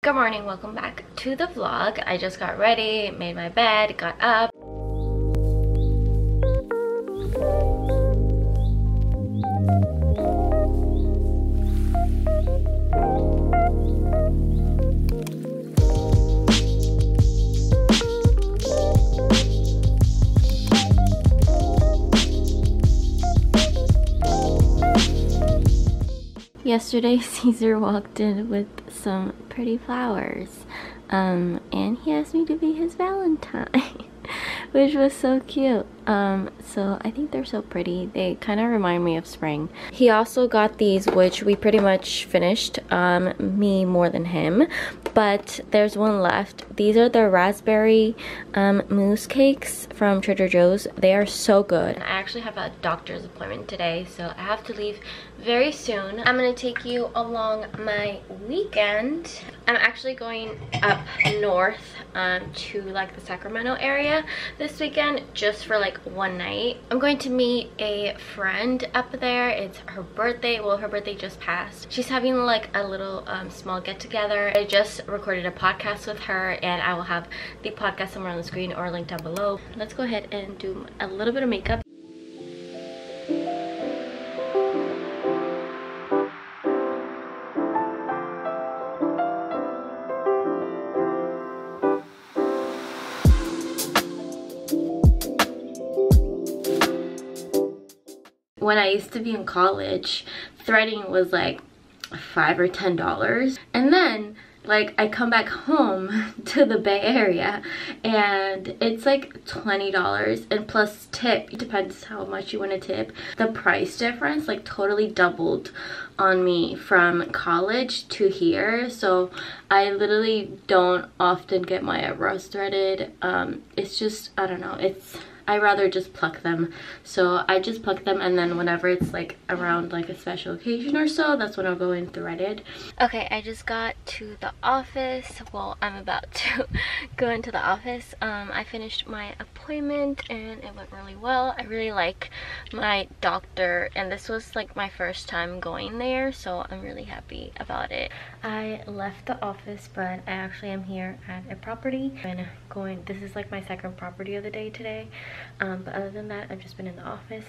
Good morning, welcome back to the vlog. I just got ready, made my bed, got up. Yesterday, Caesar walked in with some pretty flowers, and he asked me to be his Valentine, which was so cute. So I think they're so pretty. They kind of remind me of spring. He also got these, which we pretty much finished, me more than him, but there's one left. These are the raspberry mousse cakes from Trader Joe's. They are so good. I actually have a doctor's appointment today, so I have to leave very soon. I'm gonna take you along my weekend. I'm actually going up north to like the Sacramento area this weekend, just for like one night. I'm going to meet a friend up there. It's her birthday. Well, her birthday just passed. She's having like a little small get together. I just recorded a podcast with her, and I will have the podcast somewhere on the screen or linked down below. Let's go ahead and do a little bit of makeup. When I used to be in college, threading was like $5 or $10, and then like I come back home to the Bay Area and it's like $20, and plus tip. It depends how much you want to tip. The price difference like totally doubled on me from college to here, so I literally don't often get my eyebrows threaded. It's just, I don't know, I rather just pluck them. So I just pluck them, and then whenever it's like around like a special occasion or so, that's when I'll go in threaded. Okay, I just got to the office. Well, I'm about to go into the office. I finished my appointment and it went really well. I really like my doctor, and this was like my first time going there, so I'm really happy about it. I left the office, but I actually am here at a property and this is like my second property of the day today. But other than that, I've just been in the office,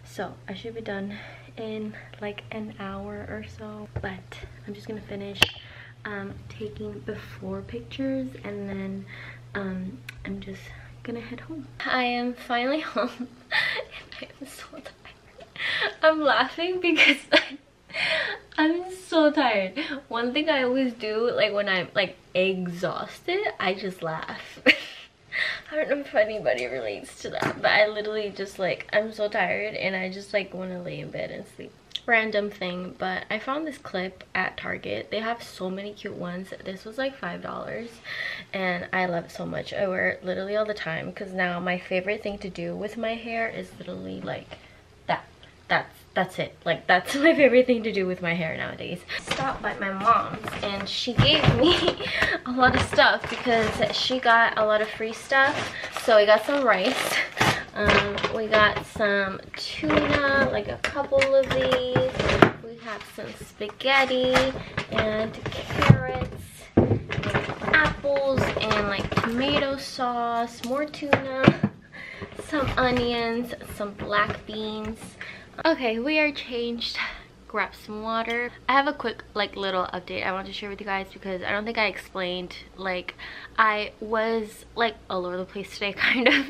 so I should be done in like an hour or so. But I'm just gonna finish taking before pictures, and then I'm just gonna head home. I am finally home and I am so tired. I'm laughing because I'm so tired. One thing I always do, like when I'm like exhausted, I just laugh. I don't know if anybody relates to that, but I literally just like, I'm so tired and I just like want to lay in bed and sleep. Random thing, but I found this clip at Target. They have so many cute ones. This was like $5 and I love it so much. I wear it literally all the time because now my favorite thing to do with my hair is literally like that's it. Like that's my favorite thing to do with my hair nowadays. Stopped by my mom's and she gave me a lot of stuff because she got a lot of free stuff. So we got some rice, we got some tuna, like a couple of these, we have some spaghetti and carrots and apples and like tomato sauce, more tuna, some onions, some black beans. Okay, we are changed. Grab some water. I have a quick like little update I want to share with you guys because I don't think I explained. Like I was like all over the place today, kind of.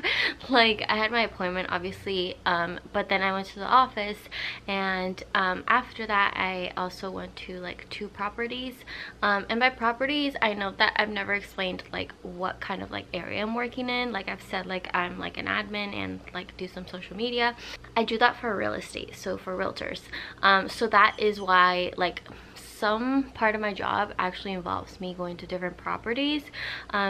Like I had my appointment obviously, but then I went to the office, and after that I also went to like 2 properties, and by properties I know that I've never explained like what kind of like area I'm working in. Like I've said like I'm like an admin and like do some social media. I do that for real estate, so for realtors. So that is why like some part of my job actually involves me going to different properties,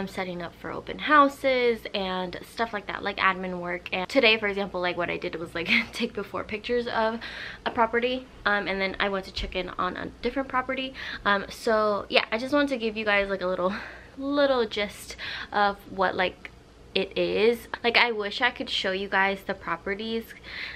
setting up for open houses and stuff like that, like admin work. And today, for example, like what I did was like take before pictures of a property, and then I went to check in on a different property. So yeah, I just wanted to give you guys like a little gist of what like it is. Like, I wish I could show you guys the properties,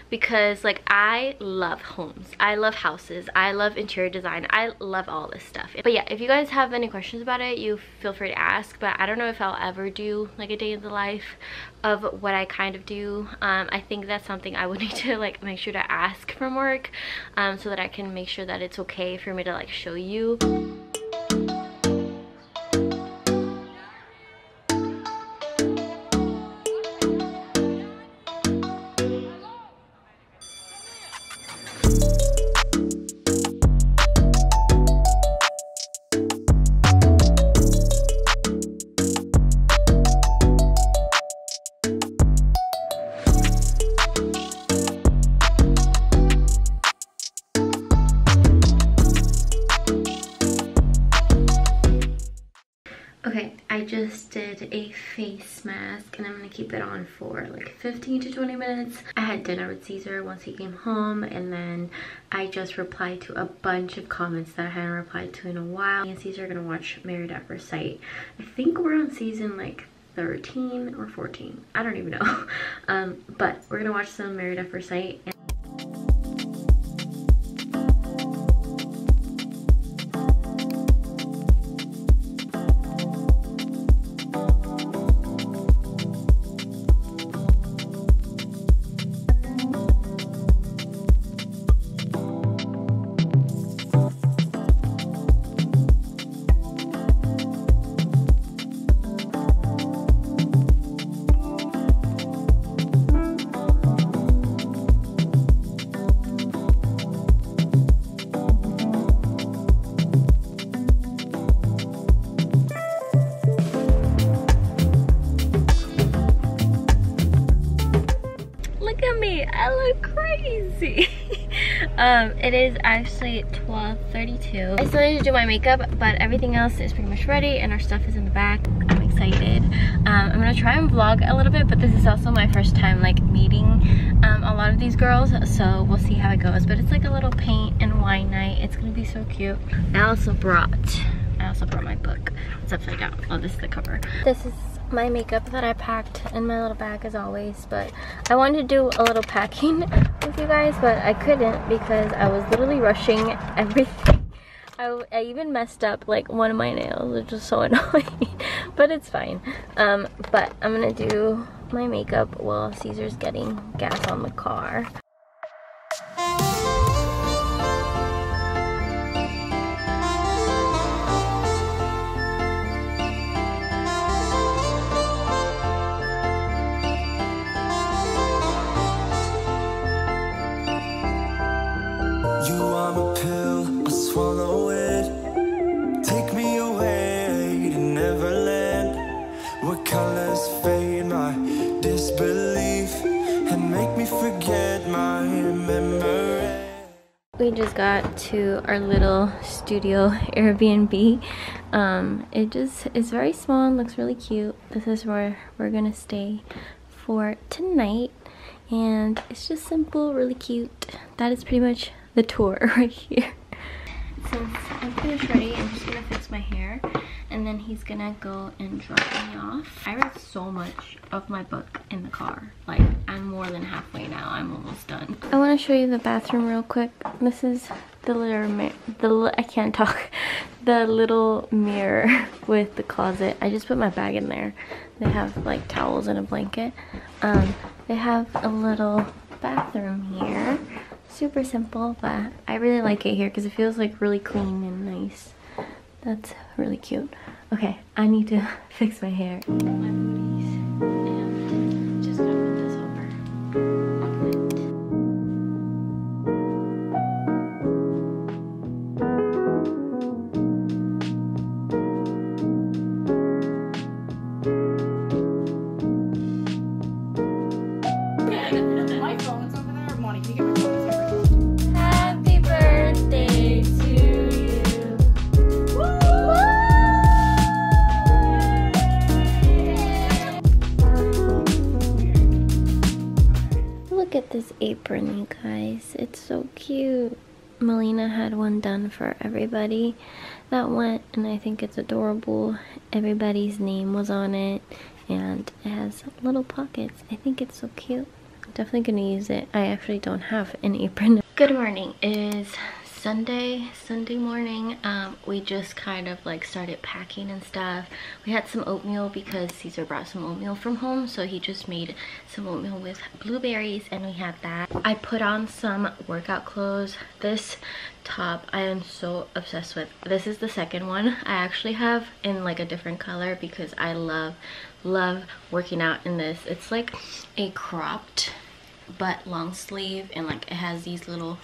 because like I love homes, I love houses, I love interior design, I love all this stuff. But yeah, if you guys have any questions about it, you feel free to ask. But I don't know if I'll ever do like a day in the life of what I kind of do. I think that's something I would need to like make sure to ask from work, so that I can make sure that it's okay for me to like show you. Okay, I just did a face mask and I'm gonna keep it on for like 15 to 20 minutes. I had dinner with Caesar once he came home, and then I just replied to a bunch of comments that I hadn't replied to in a while. Me and Caesar are gonna watch Married at First Sight. I think we're on season like 13 or 14. I don't even know. But we're gonna watch some Married at First Sight. I look crazy. It is actually 12:32. I still need to do my makeup, but everything else is pretty much ready and our stuff is in the back. I'm excited. I'm gonna try and vlog a little bit, but this is also my first time like meeting a lot of these girls, so we'll see how it goes. But it's like a little paint and wine night. It's gonna be so cute. I also brought my book. It's upside down. Oh, this is the cover. This is my makeup that I packed in my little bag as always, but I wanted to do a little packing with you guys, but I couldn't because I was literally rushing everything. I even messed up like one of my nails, which was so annoying, but it's fine. But I'm gonna do my makeup while Caesar's getting gas on the car. You are my pill, I swallow it. Take me away to Neverland, where colors fade my disbelief and make me forget my memory. We just got to our little studio Airbnb. It's very small and looks really cute. This is where we're gonna stay for tonight, and it's just simple, really cute. That is pretty much the tour right here. Since I'm pretty much ready, I'm just gonna fix my hair and then he's gonna go and drop me off. I read so much of my book in the car. Like, I'm more than halfway now. I'm almost done. I want to show you the bathroom real quick. This is the little I can't talk. The little mirror with the closet. I just put my bag in there. They have like towels and a blanket. They have a little bathroom here. Super simple, but I really like it here because it feels like really clean and nice. That's really cute. Okay, I need to fix my hair. My booties, and just gonna put this over. My phone's over there. Monty, can you get my phone? Happy birthday to you. Look at this apron, you guys. It's so cute. Melina had one done for everybody that went, and I think it's adorable. Everybody's name was on it, and it has little pockets. I think it's so cute. I'm definitely gonna use it. I actually don't have an apron. Good morning. It is Sunday morning. We just kind of like started packing and stuff. We had some oatmeal because Caesar brought some oatmeal from home, so he just made some oatmeal with blueberries and we had that. I put on some workout clothes. This top I am so obsessed with. This is the second one I actually have in like a different color because I love working out in this. It's like a cropped but long sleeve, and like it has these little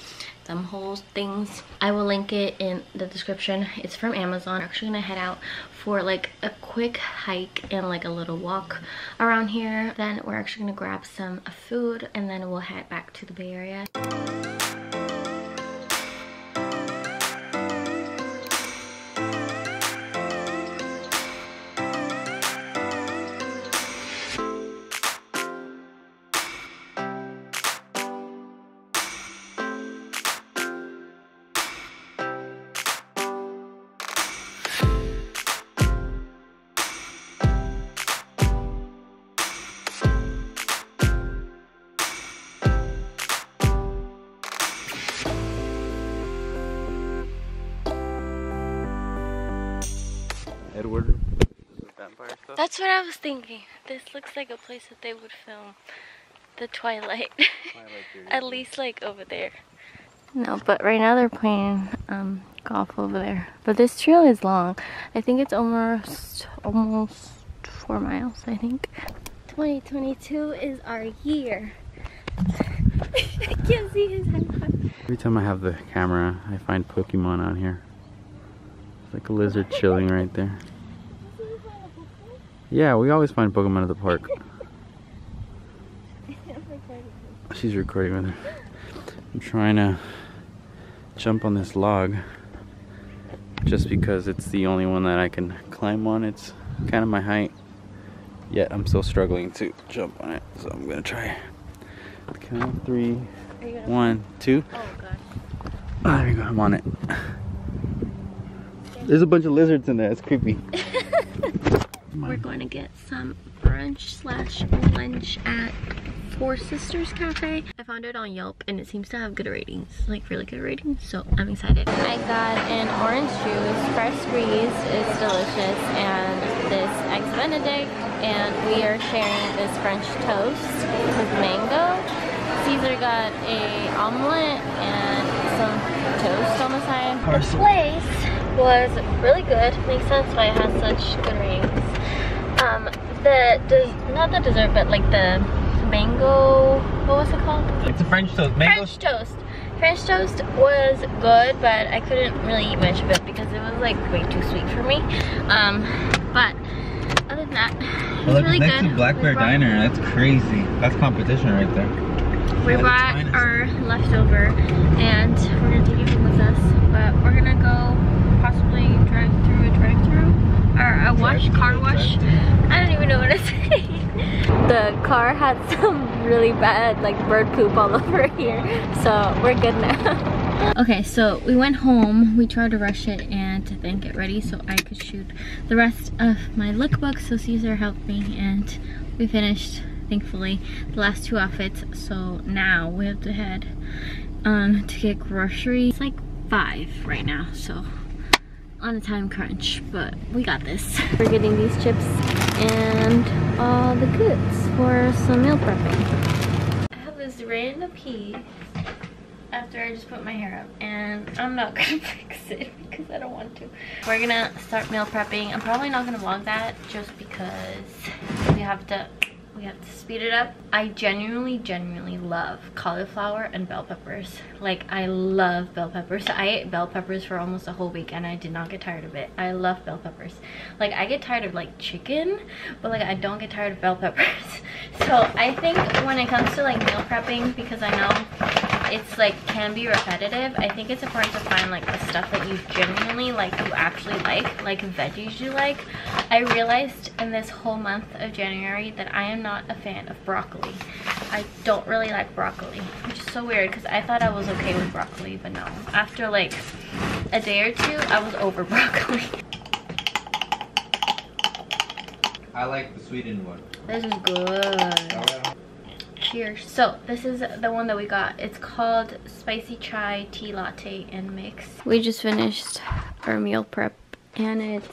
thumb holes things. I will link it in the description. It's from Amazon. We're actually gonna head out for like a quick hike and like a little walk around here. Then we're actually gonna grab some food and then we'll head back to the Bay Area. Edward, vampire stuff. That's what I was thinking. This looks like a place that they would film the Twilight. At least like over there. No, but right now they're playing golf over there. But this trail is long. I think it's almost 4 miles, I think. 2022 is our year. I can't see his head. Every time I have the camera, I find Pokemon on here. It's like a lizard chilling right there. Yeah, we always find Pokemon at the park. She's recording with her. I'm trying to jump on this log just because it's the only one that I can climb on. It's kind of my height, yet I'm still struggling to jump on it. So I'm gonna try. Count of 3, 1, 2. Oh gosh. Oh, there you go. I'm on it. There's a bunch of lizards in there. It's creepy. We're going to get some brunch/lunch at Four Sisters Cafe. I found it on Yelp and it seems to have good ratings, like really good ratings, so I'm excited. I got an orange juice, fresh squeeze, it's delicious, and this eggs benedict, and we are sharing this French toast with mango. Caesar got a omelet and some toast on the side. The place was really good. Makes sense why it has such good ratings. Not the dessert, but like the mango, what was it called? It's a French toast. Mango. French toast. French toast was good, but I couldn't really eat much of it because it was like way too sweet for me. But other than that, it was really next good. to Black Bear Diner. That's crazy. That's competition right there. We brought our leftover and we're gonna take it home with us. But we're gonna go possibly drive through a drive-through or a car wash. I don't even know what to say. The car had some really bad like bird poop all over here, so we're good now. Okay, so we went home. We tried to rush it and then get ready so I could shoot the rest of my lookbook. So Caesar helped me and we finished, thankfully, the last 2 outfits. So now we have to head to get groceries. It's like 5 right now, so on a time crunch, but we got this. We're getting these chips and all the goods for some meal prepping. I have this random piece after I just put my hair up, and I'm not gonna fix it because I don't want to. We're gonna start meal prepping. I'm probably not gonna vlog that just because we have to speed it up. I genuinely love cauliflower and bell peppers. Like, I love bell peppers. I ate bell peppers for almost a whole week and I did not get tired of it. I love bell peppers. Like, I get tired of like chicken, but like I don't get tired of bell peppers. So I think when it comes to like meal prepping, because I know it's like can be repetitive, I think it's important to find like the stuff that you genuinely like, you actually like veggies you like. I realized in this whole month of January that I am not a fan of broccoli. I don't really like broccoli, which is so weird because I thought I was okay with broccoli, but no. After like a day or two, I was over broccoli. I like the sweetened one. This is good. Cheers. So this is the one that we got. It's called Spicy Chai Tea Latte and Mix. We just finished our meal prep and it's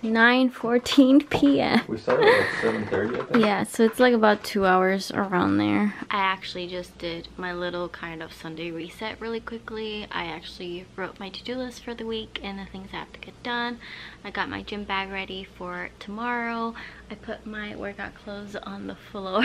9:14 p.m. We started at 7:30, I think. Yeah, so it's like about 2 hours around there. I actually just did my little kind of Sunday reset really quickly. I actually wrote my to-do list for the week and the things I have to get done. I got my gym bag ready for tomorrow. I put my workout clothes on the floor.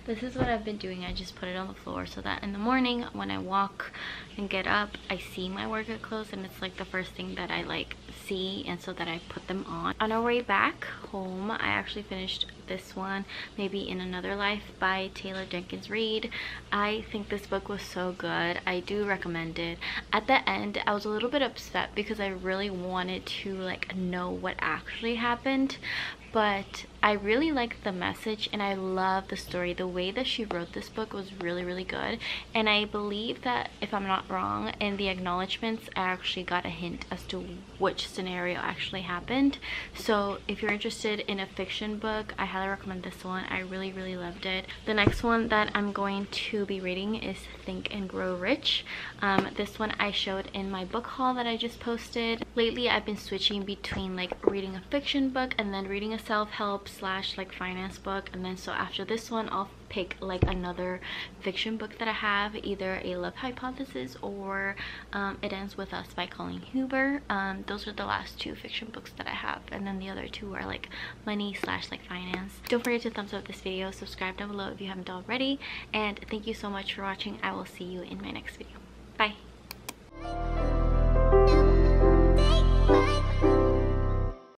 This is what I've been doing. I just put it on the floor so that in the morning when I walk and get up, I see my workout clothes and it's like the first thing that I like see, and so that I put them on. On our way back home, I actually finished this one, Maybe in Another Life by Taylor Jenkins Reid. I think this book was so good. I do recommend it. At the end, I was a little bit upset because I really wanted to like know what actually happened, but I really liked the message and I love the story. The way that she wrote this book was really, really good. And I believe that, if I'm not wrong, in the acknowledgements, I actually got a hint as to which scenario actually happened. So if you're interested in a fiction book, I highly recommend this one. I really, really loved it. The next one that I'm going to be reading is Think and Grow Rich. This one I showed in my book haul that I just posted. Lately, I've been switching between like reading a fiction book and then reading a self-help / like finance book, and then so after this one I'll pick like another fiction book that I have, either A Love Hypothesis or It Ends With Us by Colleen Hoover. Those are the last two fiction books that I have, and then the other two are like money / like finance. Don't forget to thumbs up this video, subscribe down below if you haven't already, and thank you so much for watching. I will see you in my next video. Bye.